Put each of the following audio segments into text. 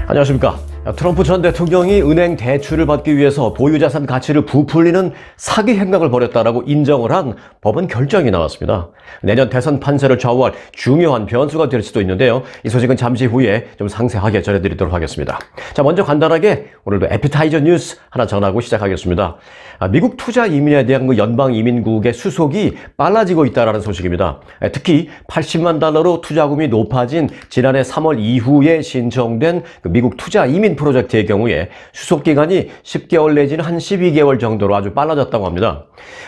안녕하십니까. 트럼프 전 대통령이 은행 대출을 받기 위해서 보유자산 가치를 부풀리는 사기 행각을 벌였다라고 인정을 한 법원 결정이 나왔습니다. 내년 대선 판세를 좌우할 중요한 변수가 될 수도 있는데요. 이 소식은 잠시 후에 좀 상세하게 전해드리도록 하겠습니다. 자, 먼저 간단하게 오늘도 에피타이저 뉴스 하나 전하고 시작하겠습니다. 미국 투자 이민에 대한 연방 이민국의 수속이 빨라지고 있다는 소식입니다. 특히 80만 달러로 투자금이 높아진 지난해 3월 이후에 신청된 미국 투자 이민 프로젝트의 경우에 수속 기간이 10개월 내지는 한 12개월 정도로 아주 빨라졌다고 합니다.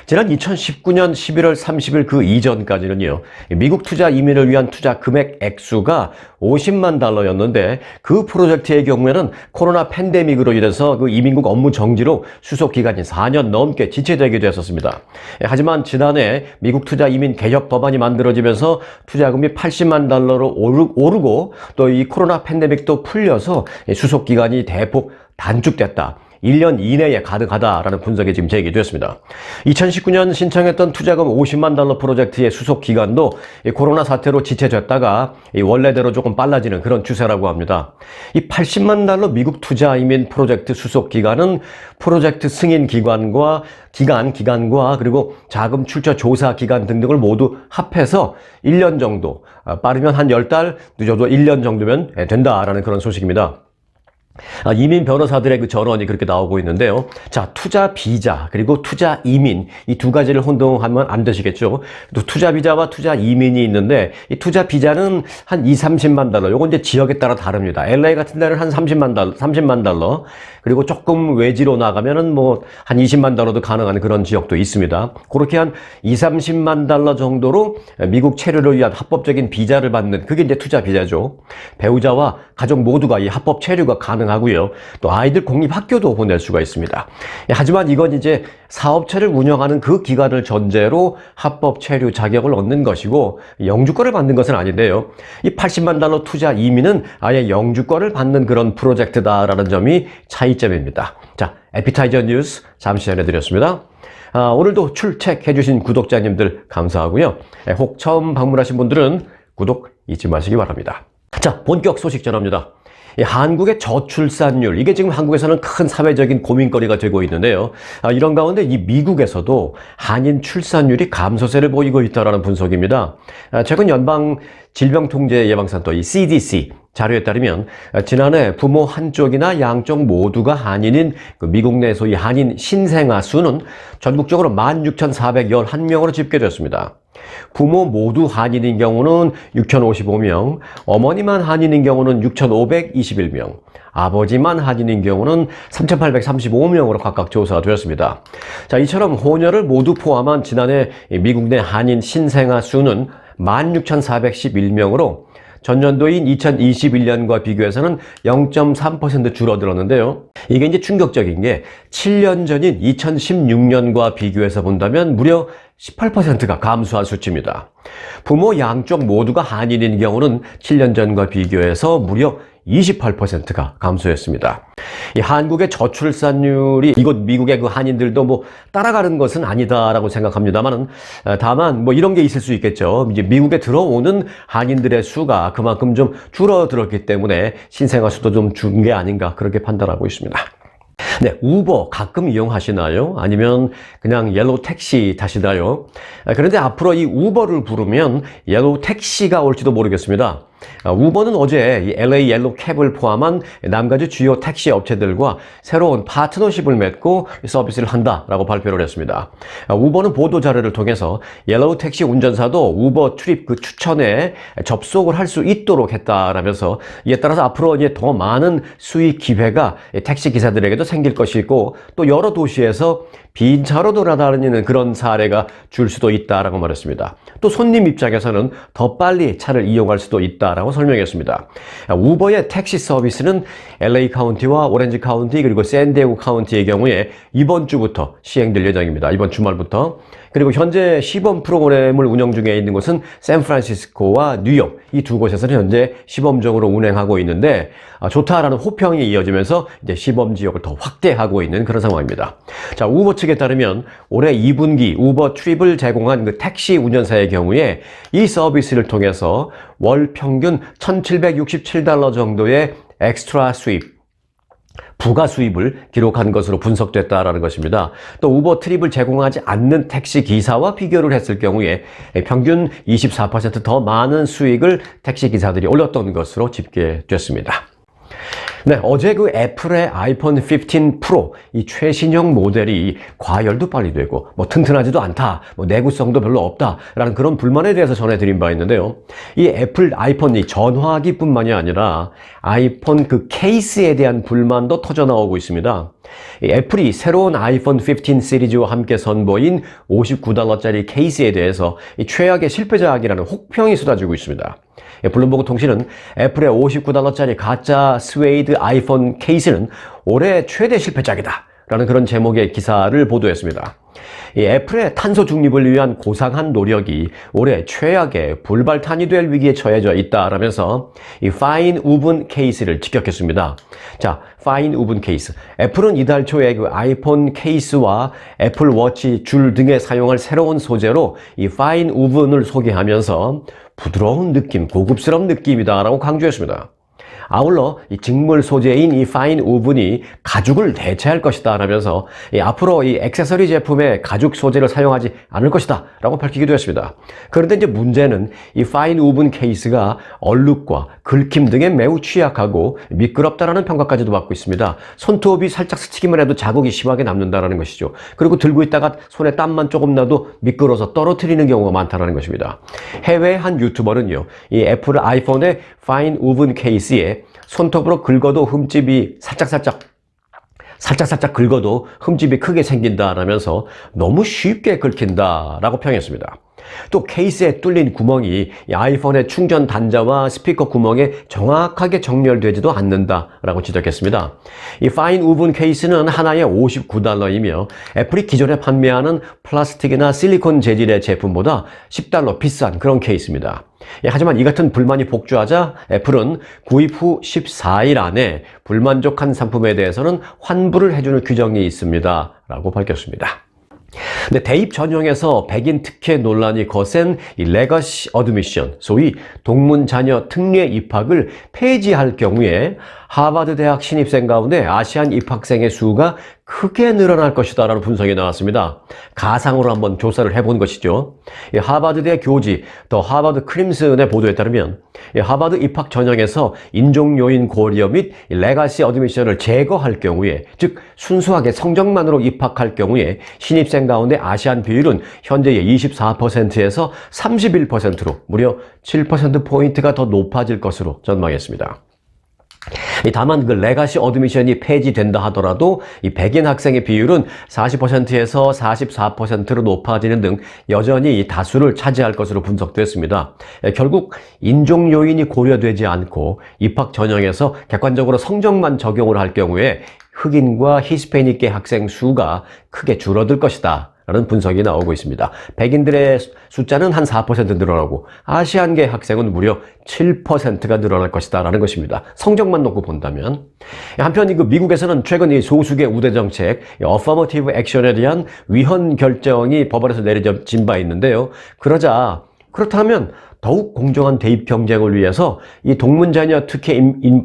지난 2019년 11월 30일 그 이전까지는요, 미국 투자 이민을 위한 투자 금액 액수가 50만 달러였는데 그 프로젝트의 경우에는 코로나 팬데믹으로 인해서 그 이민국 업무 정지로 수속 기간이 4년 넘게 지체되기도 했었습니다. 하지만 지난해 미국 투자 이민 개혁 법안이 만들어지면서 투자금이 80만 달러로 오르고 또 이 코로나 팬데믹도 풀려서 수속 기간이 대폭 단축됐다. 1년 이내에 가능하다라는 분석이 지금 제기됐습니다. 2019년 신청했던 투자금 50만 달러 프로젝트의 수속 기간도 코로나 사태로 지체됐다가 원래대로 조금 빨라지는 그런 추세라고 합니다. 이 80만 달러 미국 투자 이민 프로젝트 수속 기간은 프로젝트 승인 기간과 그리고 자금 출처 조사 기간 등등을 모두 합해서 1년 정도, 빠르면 한 10달, 늦어도 1년 정도면 된다라는 그런 소식입니다. 이민 변호사들의 그 전언이 그렇게 나오고 있는데요. 자, 투자 비자 그리고 투자 이민 이 두 가지를 혼동하면 안 되시겠죠. 또 투자 비자와 투자 이민이 있는데 이 투자 비자는 한 30만 달러. 요건 이제 지역에 따라 다릅니다. LA 같은 데는 한 30만 달러. 그리고 조금 외지로 나가면은 뭐 한 20만 달러도 가능한 그런 지역도 있습니다. 그렇게 한 30만 달러 정도로 미국 체류를 위한 합법적인 비자를 받는 그게 이제 투자 비자죠. 배우자와 가족 모두가 이 합법 체류가 가능하고요. 또 아이들 공립학교도 보낼 수가 있습니다. 하지만 이건 이제 사업체를 운영하는 그 기간을 전제로 합법 체류 자격을 얻는 것이고 영주권을 받는 것은 아닌데요. 이 80만 달러 투자 이민은 아예 영주권을 받는 그런 프로젝트다라는 점이 차이점입니다. 자, 에피타이저 뉴스 잠시 전해드렸습니다. 오늘도 출첵해주신 구독자님들 감사하고요. 혹 처음 방문하신 분들은 구독 잊지 마시기 바랍니다. 자, 본격 소식 전합니다. 한국의 저출산율, 이게 지금 한국에서는 큰 사회적인 고민거리가 되고 있는데요. 이런 가운데 이 미국에서도 한인 출산율이 감소세를 보이고 있다는 분석입니다. 최근 연방질병통제예방센터, 이 CDC 자료에 따르면 지난해 부모 한쪽이나 양쪽 모두가 한인인 미국 내 소위 한인 신생아 수는 전국적으로 16,411명으로 집계됐습니다. 부모 모두 한인인 경우는 6,055명, 어머니만 한인인 경우는 6,521명, 아버지만 한인인 경우는 3,835명으로 각각 조사되었습니다. 자, 이처럼 혼혈을 모두 포함한 지난해 미국 내 한인 신생아 수는 16,411명으로 전년도인 2021년과 비교해서는 0.3% 줄어들었는데요. 이게 이제 충격적인 게 7년 전인 2016년과 비교해서 본다면 무려 18%가 감소한 수치입니다. 부모 양쪽 모두가 한인인 경우는 7년 전과 비교해서 무려 28%가 감소했습니다. 이 한국의 저출산율이 이곳 미국의 그 한인들도 뭐 따라가는 것은 아니다라고 생각합니다만은 다만 뭐 이런 게 있을 수 있겠죠. 이제 미국에 들어오는 한인들의 수가 그만큼 좀 줄어들었기 때문에 신생아 수도 좀 준 게 아닌가 그렇게 판단하고 있습니다. 네, 우버 가끔 이용하시나요? 아니면 그냥 옐로우 택시 타시나요? 그런데 앞으로 이 우버를 부르면 옐로우 택시가 올지도 모르겠습니다. 우버는 어제 이 LA 옐로우 캡을 포함한 남가주 주요 택시 업체들과 새로운 파트너십을 맺고 서비스를 한다라고 발표를 했습니다. 우버는 보도 자료를 통해서 옐로우 택시 운전사도 우버 트립 그 추천에 접속을 할 수 있도록 했다라면서 이에 따라서 앞으로 이제 더 많은 수익 기회가 택시 기사들에게도 생길 것이고 또 여러 도시에서 빈 차로 돌아다니는 그런 사례가 줄 수도 있다라고 말했습니다. 또 손님 입장에서는 더 빨리 차를 이용할 수도 있다라고 설명했습니다. 우버의 택시 서비스는 LA 카운티와 오렌지 카운티 그리고 샌디에고 카운티의 경우에 이번 주부터 시행될 예정입니다. 이번 주말부터. 그리고 현재 시범 프로그램을 운영 중에 있는 곳은 샌프란시스코와 뉴욕 이 두 곳에서는 현재 시범적으로 운행하고 있는데 좋다라는 호평이 이어지면서 이제 시범 지역을 더 확대하고 있는 그런 상황입니다. 자, 우버 측에 따르면 올해 2분기 우버 트립을 제공한 그 택시 운전사의 경우에 이 서비스를 통해서 월 평균 $1,767 정도의 엑스트라 수입, 부가 수입을 기록한 것으로 분석됐다라는 것입니다. 또 우버 트립을 제공하지 않는 택시 기사와 비교를 했을 경우에 평균 24% 더 많은 수익을 택시 기사들이 올렸던 것으로 집계됐습니다. 네, 어제 그 애플의 아이폰 15 프로 이 최신형 모델이 과열도 빨리 되고 튼튼하지도 않다, 내구성도 별로 없다라는 그런 불만에 대해서 전해드린 바 있는데요. 이 애플 아이폰 이 전화기뿐만이 아니라 아이폰 그 케이스에 대한 불만도 터져 나오고 있습니다. 이 애플이 새로운 아이폰 15 시리즈와 함께 선보인 $59짜리 케이스에 대해서 이 최악의 실패작이라는 혹평이 쏟아지고 있습니다. 블룸버그 통신은 애플의 $59짜리 가짜 스웨이드 아이폰 케이스는 올해 최대 실패작이다 라는 그런 제목의 기사를 보도했습니다. 이 애플의 탄소 중립을 위한 고상한 노력이 올해 최악의 불발탄이 될 위기에 처해져 있다라면서 이 Fine Woven 케이스를 직격했습니다. 자, Fine Woven 케이스. 애플은 이달 초에 그 아이폰 케이스와 애플 워치 줄 등에 사용할 새로운 소재로 이 Fine Woven을 소개하면서 부드러운 느낌, 고급스러운 느낌이다라고 강조했습니다. 아울러 이 직물 소재인 이 파인 우븐이 가죽을 대체할 것이다 라면서 앞으로 이 액세서리 제품에 가죽 소재를 사용하지 않을 것이다 라고 밝히기도 했습니다. 그런데 이제 문제는 이 파인 우븐 케이스가 얼룩과 긁힘 등에 매우 취약하고 미끄럽다라는 평가까지도 받고 있습니다. 손톱이 살짝 스치기만 해도 자국이 심하게 남는다라는 것이죠. 그리고 들고 있다가 손에 땀만 조금 나도 미끄러워서 떨어뜨리는 경우가 많다라는 것입니다. 해외 한 유튜버는요, 이 애플 아이폰의 파인 우븐 케이스에 손톱으로 긁어도 흠집이 살짝 긁어도 흠집이 크게 생긴다라면서 너무 쉽게 긁힌다라고 평했습니다. 또 케이스에 뚫린 구멍이 이 아이폰의 충전 단자와 스피커 구멍에 정확하게 정렬되지도 않는다라고 지적했습니다. 이 파인 우븐 케이스는 하나에 $59이며 애플이 기존에 판매하는 플라스틱이나 실리콘 재질의 제품보다 $10 비싼 그런 케이스입니다. 하지만 이 같은 불만이 복주하자 애플은 구입 후 14일 안에 불만족한 상품에 대해서는 환불을 해주는 규정이 있습니다 라고 밝혔습니다. 근데 대입 전형에서 백인 특혜 논란이 거센 이 레거시 어드미션, 소위 동문 자녀 특례 입학을 폐지할 경우에 하버드 대학 신입생 가운데 아시안 입학생의 수가 크게 늘어날 것이다 라는 분석이 나왔습니다. 가상으로 한번 조사를 해본 것이죠. 하버드대 교지 더 하버드 크림슨의 보도에 따르면 하버드 입학 전형에서 인종 요인 고려 및 레거시 어드미션을 제거할 경우에, 즉 순수하게 성적만으로 입학할 경우에 신입생 가운데 아시안 비율은 현재의 24%에서 31%로 무려 7%포인트가 더 높아질 것으로 전망했습니다. 다만 그 레거시 어드미션이 폐지된다 하더라도 이 백인 학생의 비율은 40%에서 44%로 높아지는 등 여전히 다수를 차지할 것으로 분석됐습니다. 결국 인종 요인이 고려되지 않고 입학 전형에서 객관적으로 성적만 적용을 할 경우에 흑인과 히스패닉계 학생 수가 크게 줄어들 것이다 라는 분석이 나오고 있습니다. 백인들의 숫자는 한 4% 늘어나고 아시안계 학생은 무려 7%가 늘어날 것이다 라는 것입니다. 성적만 놓고 본다면. 한편 미국에서는 최근 이 소수계 우대 정책, 어퍼머티브 액션에 대한 위헌 결정이 법원에서 내려진 바 있는데요. 그렇다면 더욱 공정한 대입 경쟁을 위해서 이 동문자녀 특혜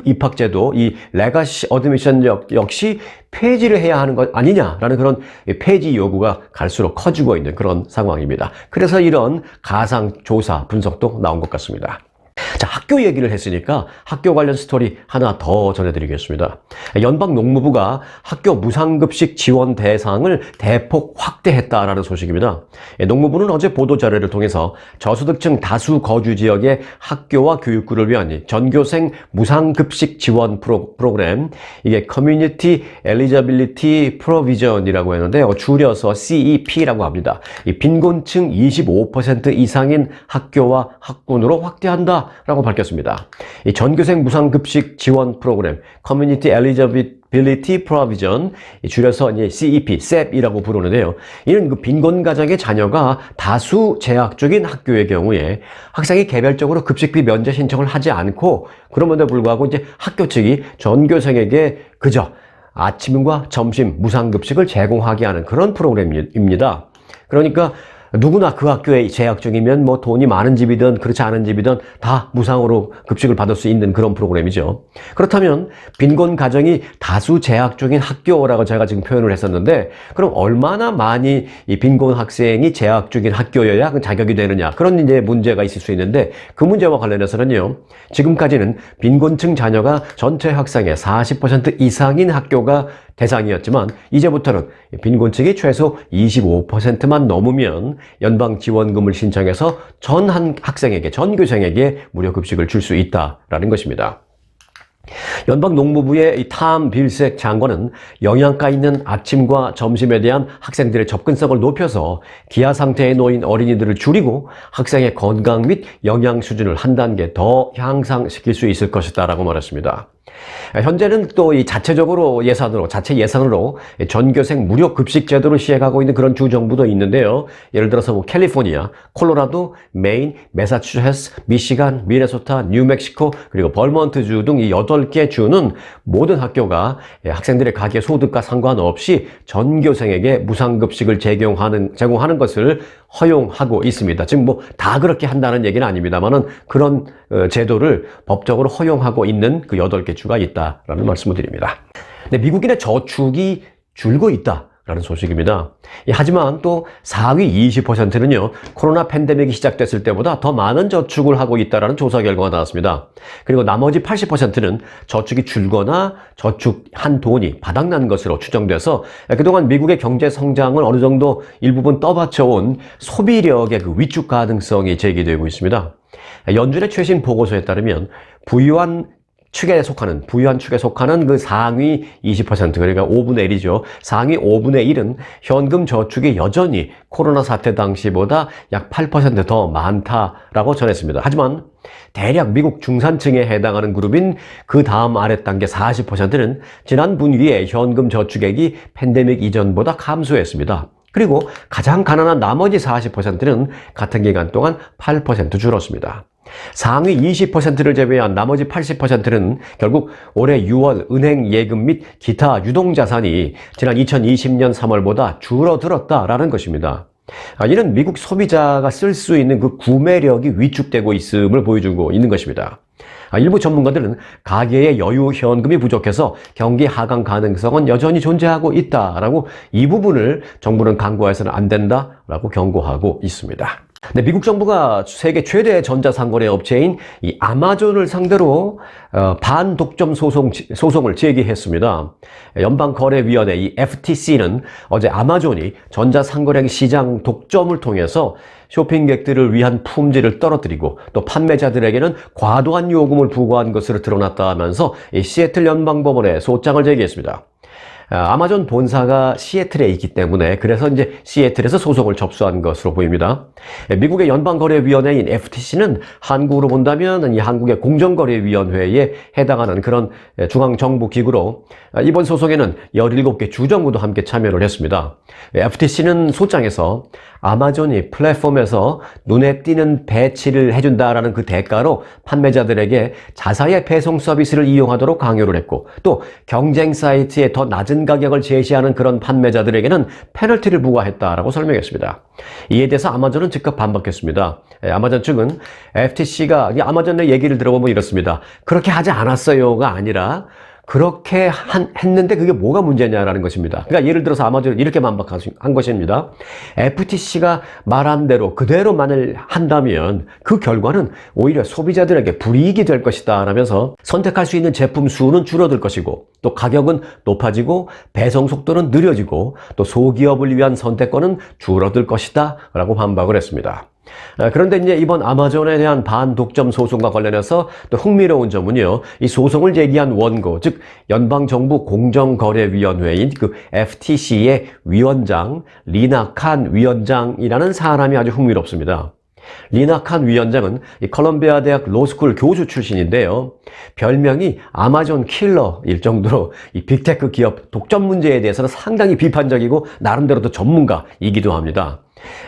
입학제도, 이 레거시 어드미션 역시 폐지를 해야 하는 것 아니냐라는 그런 폐지 요구가 갈수록 커지고 있는 그런 상황입니다. 그래서 이런 가상 조사 분석도 나온 것 같습니다. 자, 학교 얘기를 했으니까 학교 관련 스토리 하나 더 전해드리겠습니다. 연방농무부가 학교 무상급식 지원 대상을 대폭 확대했다라는 소식입니다. 농무부는 어제 보도자료를 통해서 저소득층 다수 거주 지역의 학교와 교육구를 위한 전교생 무상급식 지원 프로그램, 이게 커뮤니티 엘리저빌리티 프로비전이라고 했는데 줄여서 CEP라고 합니다. 이 빈곤층 25% 이상인 학교와 학군으로 확대한다 라고 밝혔습니다. 이 전교생 무상급식 지원 프로그램 커뮤니티 엘리저빌리티 프로비전, 줄여서 CEP, SEP이라고 부르는데요. 이는 빈곤 가정의 자녀가 다수 재학 중인 학교의 경우에 학생이 개별적으로 급식비 면제 신청을 하지 않고, 그럼에도 불구하고 학교 측이 전교생에게 그저 아침과 점심 무상급식을 제공하게 하는 그런 프로그램입니다. 그러니까 누구나 그 학교에 재학 중이면 뭐 돈이 많은 집이든 그렇지 않은 집이든 다 무상으로 급식을 받을 수 있는 그런 프로그램이죠. 그렇다면 빈곤 가정이 다수 재학 중인 학교라고 제가 지금 표현을 했었는데, 그럼 얼마나 많이 이 빈곤 학생이 재학 중인 학교여야 그 자격이 되느냐, 그런 이제 문제가 있을 수 있는데, 그 문제와 관련해서는요, 지금까지는 빈곤층 자녀가 전체 학생의 40% 이상인 학교가 대상이었지만, 이제부터는 빈곤층이 최소 25%만 넘으면 연방지원금을 신청해서 전 학생에게, 전 교생에게 무료 급식을 줄 수 있다라는 것입니다. 연방농무부의 탐 빌색 장관은 영양가 있는 아침과 점심에 대한 학생들의 접근성을 높여서 기아 상태에 놓인 어린이들을 줄이고 학생의 건강 및 영양 수준을 한 단계 더 향상시킬 수 있을 것이다라고 말했습니다. 현재는 또 이 자체 예산으로 전교생 무료 급식 제도를 시행하고 있는 그런 주 정부도 있는데요. 예를 들어서 뭐 캘리포니아, 콜로라도, 메인, 매사추세츠, 미시간, 미네소타, 뉴멕시코, 그리고 벌먼트주 등 이 8개 주는 모든 학교가 학생들의 가계 소득과 상관없이 전교생에게 무상급식을 제공하는 것을 허용하고 있습니다. 지금 뭐 다 그렇게 한다는 얘기는 아닙니다만은 그런 제도를 법적으로 허용하고 있는 그 8개 주가 있다라는 말씀을 드립니다. 근데 미국인의 저축이 줄고 있다라는 소식입니다. 하지만 또 상위 20%는요, 코로나 팬데믹이 시작됐을 때보다 더 많은 저축을 하고 있다라는 조사 결과가 나왔습니다. 그리고 나머지 80%는 저축이 줄거나 저축한 돈이 바닥난 것으로 추정돼서 그동안 미국의 경제 성장을 어느 정도 일부분 떠받쳐온 소비력의 그 위축 가능성이 제기되고 있습니다. 연준의 최신 보고서에 따르면 부유한 축에 속하는 그 상위 20%, 그러니까 5분의 1이죠. 상위 5분의 1은 현금 저축이 여전히 코로나 사태 당시보다 약 8% 더 많다라고 전했습니다. 하지만 대략 미국 중산층에 해당하는 그룹인 그 다음 아래 단계 40%는 지난 분기에 현금 저축액이 팬데믹 이전보다 감소했습니다. 그리고 가장 가난한 나머지 40%는 같은 기간 동안 8% 줄었습니다. 상위 20%를 제외한 나머지 80%는 결국 올해 6월 은행 예금 및 기타 유동자산이 지난 2020년 3월보다 줄어들었다라는 것입니다. 이는 미국 소비자가 쓸 수 있는 그 구매력이 위축되고 있음을 보여주고 있는 것입니다. 일부 전문가들은 가계의 여유 현금이 부족해서 경기 하강 가능성은 여전히 존재하고 있다라고, 이 부분을 정부는 강구해서는 안 된다라고 경고하고 있습니다. 네, 미국 정부가 세계 최대 전자상거래 업체인 이 아마존을 상대로 반독점 소송을 제기했습니다. 연방거래위원회 이 FTC는 어제 아마존이 전자상거래 시장 독점을 통해서 쇼핑객들을 위한 품질을 떨어뜨리고 또 판매자들에게는 과도한 요금을 부과한 것으로 드러났다 하면서 이 시애틀 연방법원에 소장을 제기했습니다. 아마존 본사가 시애틀에 있기 때문에 그래서 이제 시애틀에서 소송을 접수한 것으로 보입니다. 미국의 연방거래위원회인 FTC는 한국으로 본다면 이 한국의 공정거래위원회에 해당하는 그런 중앙정부 기구로, 이번 소송에는 17개 주정부도 함께 참여를 했습니다. FTC는 소장에서 아마존이 플랫폼에서 눈에 띄는 배치를 해준다라는 그 대가로 판매자들에게 자사의 배송 서비스를 이용하도록 강요를 했고, 또 경쟁 사이트에 더 낮은 가격을 제시하는 그런 판매자들에게는 페널티를 부과했다라고 설명했습니다. 이에 대해서 아마존은 즉각 반박했습니다. 아마존 측은 FTC가 아마존의 얘기를 들어보면 이렇습니다. 그렇게 하지 않았어요가 아니라 그렇게 했는데 그게 뭐가 문제냐라는 것입니다. 그러니까 예를 들어서 아마존은 이렇게 반박한 것입니다. FTC가 말한 대로 그대로만을 한다면 그 결과는 오히려 소비자들에게 불이익이 될 것이다 라면서 선택할 수 있는 제품 수는 줄어들 것이고, 또 가격은 높아지고 배송 속도는 느려지고, 또 소기업을 위한 선택권은 줄어들 것이다 라고 반박을 했습니다. 그런데 이제 이번 아마존에 대한 반독점 소송과 관련해서 또 흥미로운 점은요, 이 소송을 제기한 원고, 즉 연방정부 공정거래위원회인 그 FTC의 위원장 리나 칸 위원장이라는 사람이 아주 흥미롭습니다. 리나 칸 위원장은 이 컬럼비아 대학 로스쿨 교수 출신인데요, 별명이 아마존 킬러일 정도로 이 빅테크 기업 독점 문제에 대해서는 상당히 비판적이고 나름대로도 전문가이기도 합니다.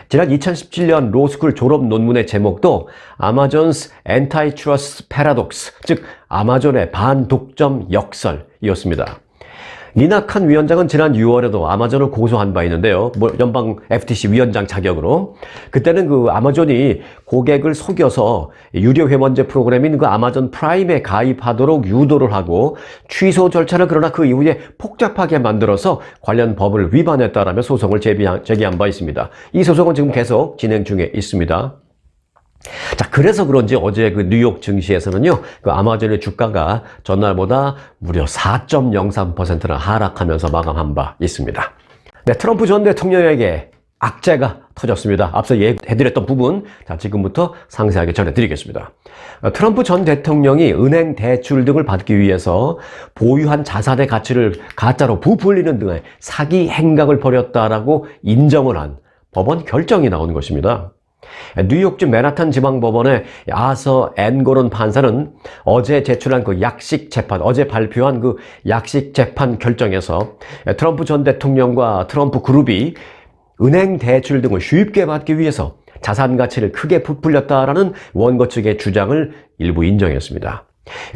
지난 2017년 로스쿨 졸업 논문의 제목도 Amazon's Antitrust Paradox, 즉 아마존의 반독점 역설이었습니다. 리나 칸 위원장은 지난 6월에도 아마존을 고소한 바 있는데요. 연방 FTC 위원장 자격으로. 그때는 그 아마존이 고객을 속여서 유료 회원제 프로그램인 그 아마존 프라임에 가입하도록 유도를 하고 취소 절차를 그러나 그 이후에 복잡하게 만들어서 관련 법을 위반했다라며 소송을 제기한 바 있습니다. 이 소송은 지금 계속 진행 중에 있습니다. 자, 그래서 그런지 어제 그 뉴욕 증시에서는요, 그 아마존의 주가가 전날보다 무려 4.03%나 하락하면서 마감한 바 있습니다. 네, 트럼프 전 대통령에게 악재가 터졌습니다. 앞서 얘기해드렸던 부분, 자, 지금부터 상세하게 전해드리겠습니다. 트럼프 전 대통령이 은행 대출 등을 받기 위해서 보유한 자산의 가치를 가짜로 부풀리는 등의 사기 행각을 벌였다라고 인정을 한 법원 결정이 나온 것입니다. 뉴욕주 맨하탄 지방법원의 아서 앤고론 판사는 어제 제출한 그 약식 재판, 어제 발표한 그 약식 재판 결정에서 트럼프 전 대통령과 트럼프 그룹이 은행 대출 등을 쉽게 받기 위해서 자산 가치를 크게 부풀렸다라는 원고 측의 주장을 일부 인정했습니다.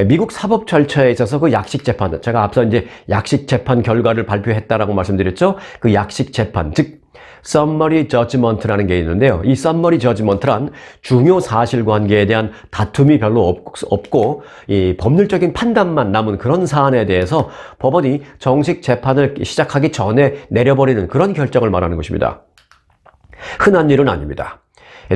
미국 사법 절차에 있어서 그 약식 재판, 제가 앞서 이제 약식 재판 결과를 발표했다라고 말씀드렸죠. 그 약식 재판, 즉 summary judgment라는 게 있는데요. 이 summary judgment란 중요 사실관계에 대한 다툼이 별로 없고 이 법률적인 판단만 남은 그런 사안에 대해서 법원이 정식 재판을 시작하기 전에 내려버리는 그런 결정을 말하는 것입니다. 흔한 일은 아닙니다.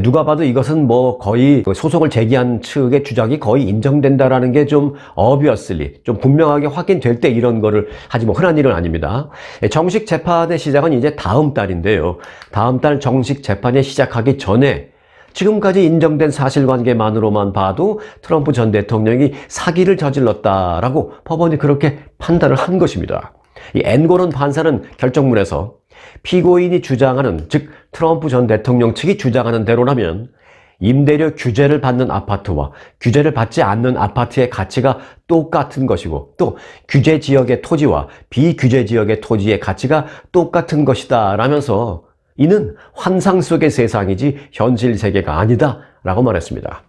누가 봐도 이것은 뭐 거의 소송을 제기한 측의 주장이 거의 인정된다라는 게 좀 obviously, 좀 분명하게 확인될 때 이런 거를 하지 뭐 흔한 일은 아닙니다. 정식 재판의 시작은 이제 다음 달인데요. 다음 달 정식 재판이 시작하기 전에 지금까지 인정된 사실관계만으로만 봐도 트럼프 전 대통령이 사기를 저질렀다라고 법원이 그렇게 판단을 한 것입니다. 이 앤고론 판사는 결정문에서 피고인이 주장하는, 즉 트럼프 전 대통령 측이 주장하는 대로라면 임대료 규제를 받는 아파트와 규제를 받지 않는 아파트의 가치가 똑같은 것이고 또 규제 지역의 토지와 비규제 지역의 토지의 가치가 똑같은 것이다 라면서 이는 환상 속의 세상이지 현실 세계가 아니다 라고 말했습니다.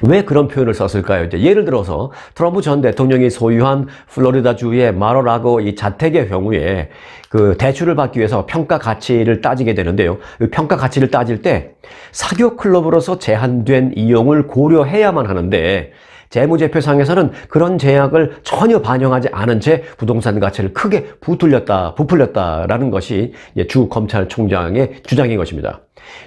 왜 그런 표현을 썼을까요? 이제 예를 들어서 트럼프 전 대통령이 소유한 플로리다주의 마로라고 이 자택의 경우에 그 대출을 받기 위해서 평가 가치를 따지게 되는데요. 그 평가 가치를 따질 때 사교 클럽으로서 제한된 이용을 고려해야만 하는데 재무제표상에서는 그런 제약을 전혀 반영하지 않은 채 부동산 가치를 크게 부풀렸다라는 것이 주 검찰총장의 주장인 것입니다.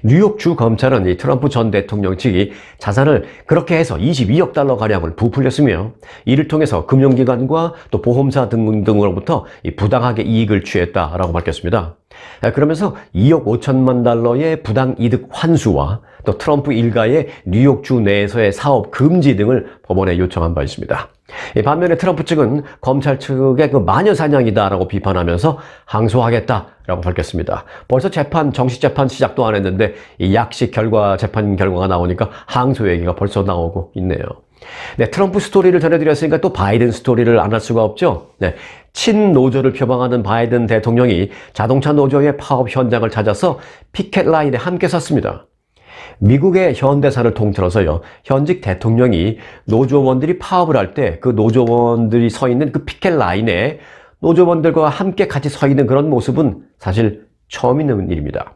뉴욕 주 검찰은 이 트럼프 전 대통령 측이 자산을 그렇게 해서 22억 달러 가량을 부풀렸으며 이를 통해서 금융기관과 또 보험사 등으로부터 부당하게 이익을 취했다라고 밝혔습니다. 그러면서 2억 5천만 달러의 부당 이득 환수와 또 트럼프 일가의 뉴욕 주 내에서의 사업 금지 등을 법원에 요청한 바 있습니다. 반면에 트럼프 측은 검찰 측의 그 마녀사냥이다라고 비판하면서 항소하겠다라고 밝혔습니다. 벌써 정식 재판 시작도 안 했는데 이 약식 재판 결과가 나오니까 항소 얘기가 벌써 나오고 있네요. 네, 트럼프 스토리를 전해드렸으니까 또 바이든 스토리를 안 할 수가 없죠. 네, 친노조를 표방하는 바이든 대통령이 자동차 노조의 파업 현장을 찾아서 피켓 라인에 함께 섰습니다. 미국의 현대사를 통틀어서요, 현직 대통령이 노조원들이 파업을 할 때 그 노조원들이 서 있는 그 피켓 라인에 노조원들과 함께 같이 서 있는 그런 모습은 사실 처음 있는 일입니다.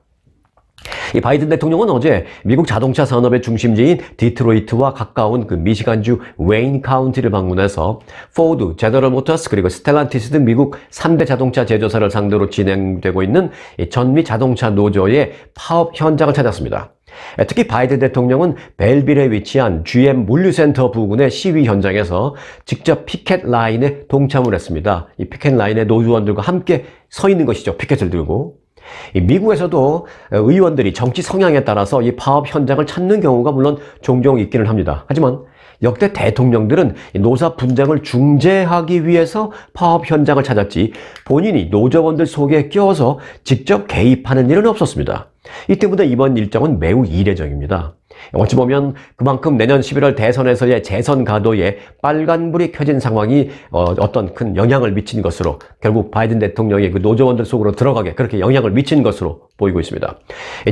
이 바이든 대통령은 어제 미국 자동차 산업의 중심지인 디트로이트와 가까운 그 미시간주 웨인 카운티를 방문해서 포드, 제너럴 모터스 그리고 스텔란티스 등 미국 3대 자동차 제조사를 상대로 진행되고 있는 전미 자동차 노조의 파업 현장을 찾았습니다. 특히 바이든 대통령은 벨빌에 위치한 GM 물류센터 부근의 시위 현장에서 직접 피켓 라인에 동참을 했습니다. 이 피켓 라인에 노조원들과 함께 서 있는 것이죠. 피켓을 들고. 미국에서도 의원들이 정치 성향에 따라서 이 파업 현장을 찾는 경우가 물론 종종 있기는 합니다. 하지만 역대 대통령들은 노사 분쟁을 중재하기 위해서 파업 현장을 찾았지 본인이 노조원들 속에 끼어서 직접 개입하는 일은 없었습니다. 이 때문에 이번 일정은 매우 이례적입니다. 어찌 보면 그만큼 내년 11월 대선에서의 재선 가도에 빨간불이 켜진 상황이 어떤 큰 영향을 미친 것으로 결국 바이든 대통령이 그 노조원들 속으로 들어가게 그렇게 영향을 미친 것으로 보이고 있습니다.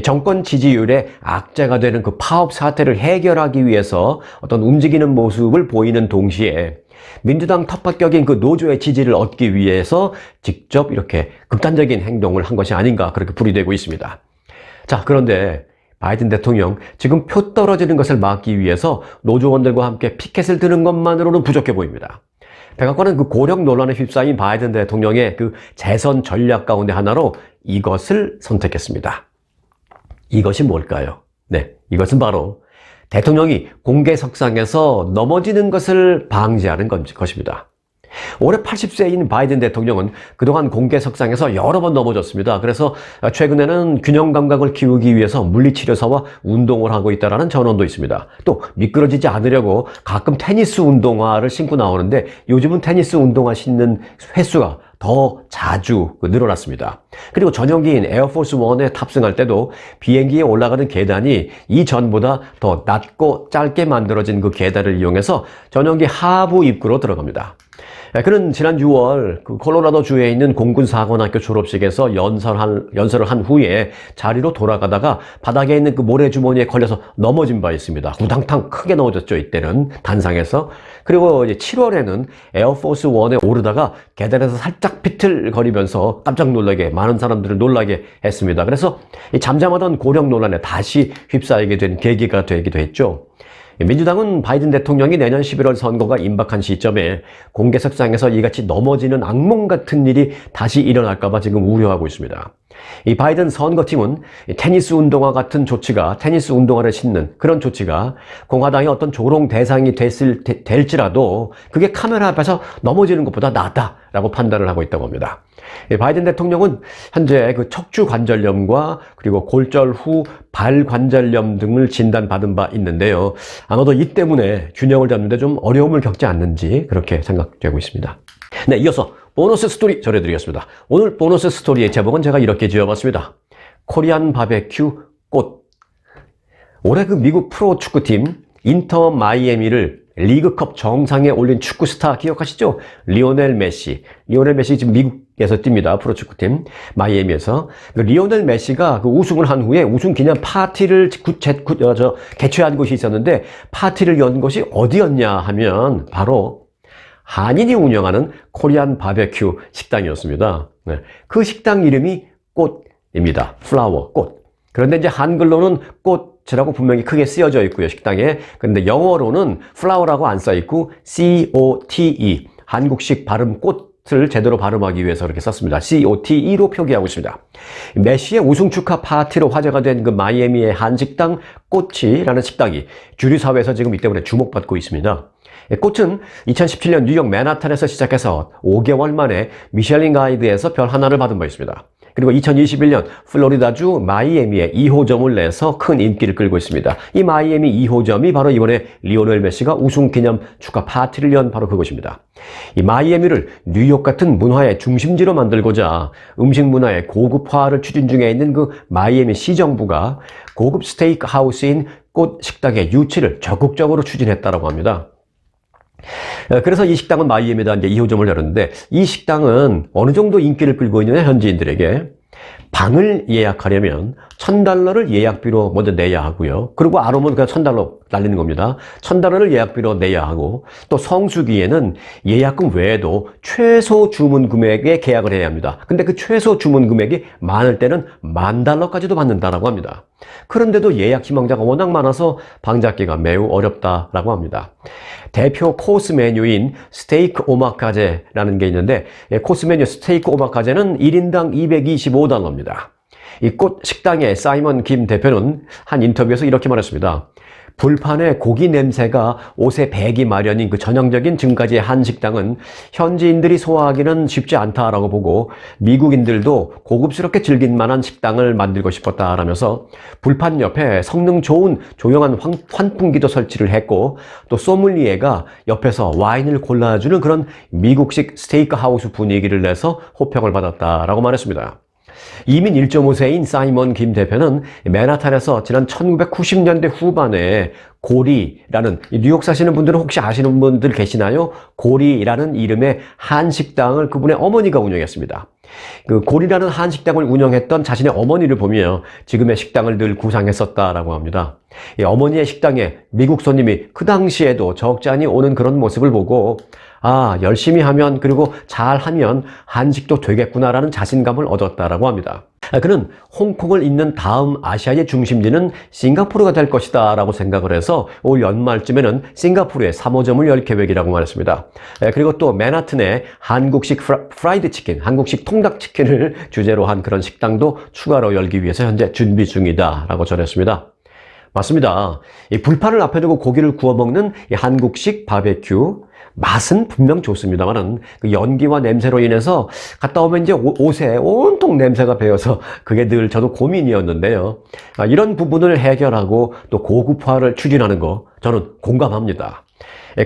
정권 지지율에 악재가 되는 그 파업 사태를 해결하기 위해서 어떤 움직이는 모습을 보이는 동시에 민주당 텃밭격인 그 노조의 지지를 얻기 위해서 직접 이렇게 극단적인 행동을 한 것이 아닌가 그렇게 풀이되고 있습니다. 자, 그런데 바이든 대통령 지금 표 떨어지는 것을 막기 위해서 노조원들과 함께 피켓을 드는 것만으로는 부족해 보입니다. 백악관은 그 고령 논란에 휩싸인 바이든 대통령의 그 재선 전략 가운데 하나로 이것을 선택했습니다. 이것이 뭘까요? 네, 이것은 바로 대통령이 공개석상에서 넘어지는 것을 방지하는 것입니다. 올해 80세인 바이든 대통령은 그동안 공개석상에서 여러 번 넘어졌습니다. 그래서 최근에는 균형 감각을 키우기 위해서 물리치료사와 운동을 하고 있다는 전언도 있습니다. 또 미끄러지지 않으려고 가끔 테니스 운동화를 신고 나오는데 요즘은 테니스 운동화 신는 횟수가 더 자주 늘어났습니다. 그리고 전용기인 에어포스 1에 탑승할 때도 비행기에 올라가는 계단이 이전보다 더 낮고 짧게 만들어진 그 계단을 이용해서 전용기 하부 입구로 들어갑니다. 그는 지난 6월 그 콜로라도주에 있는 공군사관학교 졸업식에서 연설을 한 후에 자리로 돌아가다가 바닥에 있는 그 모래주머니에 걸려서 넘어진 바 있습니다. 우당탕 크게 넘어졌죠, 이때는 단상에서. 그리고 이제 7월에는 에어포스 1에 오르다가 계단에서 살짝 비틀거리면서 깜짝 놀라게 많은 사람들을 놀라게 했습니다. 그래서 이 잠잠하던 고령 논란에 다시 휩싸이게 된 계기가 되기도 했죠. 민주당은 바이든 대통령이 내년 11월 선거가 임박한 시점에 공개석상에서 이같이 넘어지는 악몽 같은 일이 다시 일어날까봐 지금 우려하고 있습니다. 이 바이든 선거팀은 테니스 운동화 같은 조치가, 테니스 운동화를 신는 그런 조치가 공화당의 어떤 조롱 대상이 될지라도 그게 카메라 앞에서 넘어지는 것보다 낫다라고 판단을 하고 있다고 합니다. 바이든 대통령은 현재 그 척추 관절염과 그리고 골절 후 발 관절염 등을 진단받은 바 있는데요. 아마도 이 때문에 균형을 잡는데 좀 어려움을 겪지 않는지 그렇게 생각되고 있습니다. 네, 이어서 보너스 스토리 전해드리겠습니다. 오늘 보너스 스토리의 제목은 제가 이렇게 지어봤습니다. 코리안 바베큐 꽃. 올해 그 미국 프로 축구팀 인터 마이애미를 리그컵 정상에 올린 축구 스타 기억하시죠? 리오넬 메시. 리오넬 메시 지금 미국에서 뜁니다. 프로축구팀 마이애미에서. 그 리오넬 메시가 그 우승을 한 후에 우승 기념 파티를 개최한 곳이 있었는데 파티를 연 곳이 어디였냐 하면 바로 한인이 운영하는 코리안 바베큐 식당이었습니다. 네. 그 식당 이름이 꽃입니다. 플라워, 꽃. 그런데 이제 한글로는 꽃이라고 분명히 크게 쓰여져 있고요, 식당에. 그런데 영어로는 플라워라고 안 써 있고 COTE, 한국식 발음 꽃을 제대로 발음하기 위해서 이렇게 썼습니다. COTE로 표기하고 있습니다. 메시의 우승 축하 파티로 화제가 된 그 마이애미의 한식당 꽃이라는 식당이 주류 사회에서 지금 이 때문에 주목받고 있습니다. 꽃은 2017년 뉴욕 맨하탄에서 시작해서 5개월 만에 미슐린 가이드에서 별 하나를 받은 바 있습니다. 그리고 2021년 플로리다주 마이애미에 2호점을 내서 큰 인기를 끌고 있습니다. 이 마이애미 2호점이 바로 이번에 리오넬 메시가 우승 기념 축하 파티를 연 바로 그곳입니다. 이 마이애미를 뉴욕 같은 문화의 중심지로 만들고자 음식 문화의 고급화를 추진 중에 있는 그 마이애미 시정부가 고급 스테이크 하우스인 꽃 식당의 유치를 적극적으로 추진했다고 합니다. 그래서 이 식당은 마이애미에다 이제 2호점을 열었는데 이 식당은 어느 정도 인기를 끌고 있느냐 현지인들에게 방을 예약하려면 $1,000를 예약비로 먼저 내야 하고요. 그리고 안 오면 그냥 $1,000 날리는 겁니다. $1,000를 예약비로 내야 하고 또 성수기에는 예약금 외에도 최소 주문 금액에 계약을 해야 합니다. 근데 그 최소 주문 금액이 많을 때는 $10,000까지도 받는다라고 합니다. 그런데도 예약 희망자가 워낙 많아서 방 잡기가 매우 어렵다라고 합니다. 대표 코스 메뉴인 스테이크 오마카제라는 게 있는데 코스 메뉴 스테이크 오마카제는 1인당 $225입니다. 이 꽃 식당의 사이먼 김 대표는 한 인터뷰에서 이렇게 말했습니다. 불판에 고기 냄새가 옷에 배기 마련인 그 전형적인 지금까지의 한식당은 현지인들이 소화하기는 쉽지 않다라고 보고 미국인들도 고급스럽게 즐길 만한 식당을 만들고 싶었다라면서 불판 옆에 성능 좋은 조용한 환풍기도 설치를 했고 또 소믈리에가 옆에서 와인을 골라주는 그런 미국식 스테이크 하우스 분위기를 내서 호평을 받았다라고 말했습니다. 이민 1.5세인 사이먼 김 대표는 맨하탄에서 지난 1990년대 후반에 고리라는 뉴욕 사시는 분들은 혹시 아시는 분들 계시나요? 고리라는 이름의 한식당을 그분의 어머니가 운영했습니다. 그 고리라는 한식당을 운영했던 자신의 어머니를 보며 지금의 식당을 늘 구상했었다라고 합니다. 이 어머니의 식당에 미국 손님이 그 당시에도 적잖이 오는 그런 모습을 보고 아, 열심히 하면 그리고 잘하면 한식도 되겠구나라는 자신감을 얻었다라고 합니다. 그는 홍콩을 잇는 다음 아시아의 중심지는 싱가포르가 될 것이다 라고 생각을 해서 올 연말쯤에는 싱가포르에 3호점을 열 계획이라고 말했습니다. 그리고 또 맨하튼에 한국식 프라이드 치킨, 한국식 통닭치킨을 주제로 한 그런 식당도 추가로 열기 위해서 현재 준비 중이다 라고 전했습니다. 맞습니다. 이 불판을 앞에 두고 고기를 구워 먹는 이 한국식 바베큐 맛은 분명 좋습니다만은 그 연기와 냄새로 인해서 갔다 오면 이제 옷에 온통 냄새가 배어서 그게 늘 저도 고민이었는데요. 이런 부분을 해결하고 또 고급화를 추진하는 거 저는 공감합니다.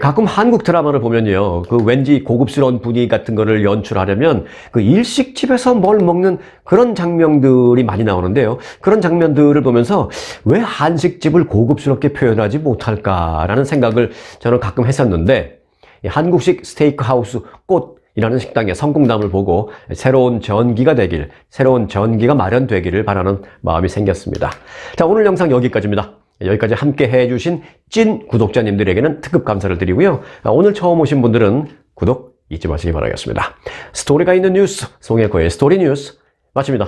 가끔 한국 드라마를 보면요, 그 왠지 고급스러운 분위기 같은 거를 연출하려면 그 일식집에서 뭘 먹는 그런 장면들이 많이 나오는데요. 그런 장면들을 보면서 왜 한식집을 고급스럽게 표현하지 못할까라는 생각을 저는 가끔 했었는데, 한국식 스테이크 하우스 꽃이라는 식당의 성공담을 보고 새로운 전기가 되길, 새로운 전기가 마련되기를 바라는 마음이 생겼습니다. 자, 오늘 영상 여기까지입니다. 여기까지 함께 해주신 찐 구독자님들에게는 특급 감사를 드리고요. 오늘 처음 오신 분들은 구독 잊지 마시기 바라겠습니다. 스토리가 있는 뉴스, 송혜코의 스토리 뉴스 마칩니다.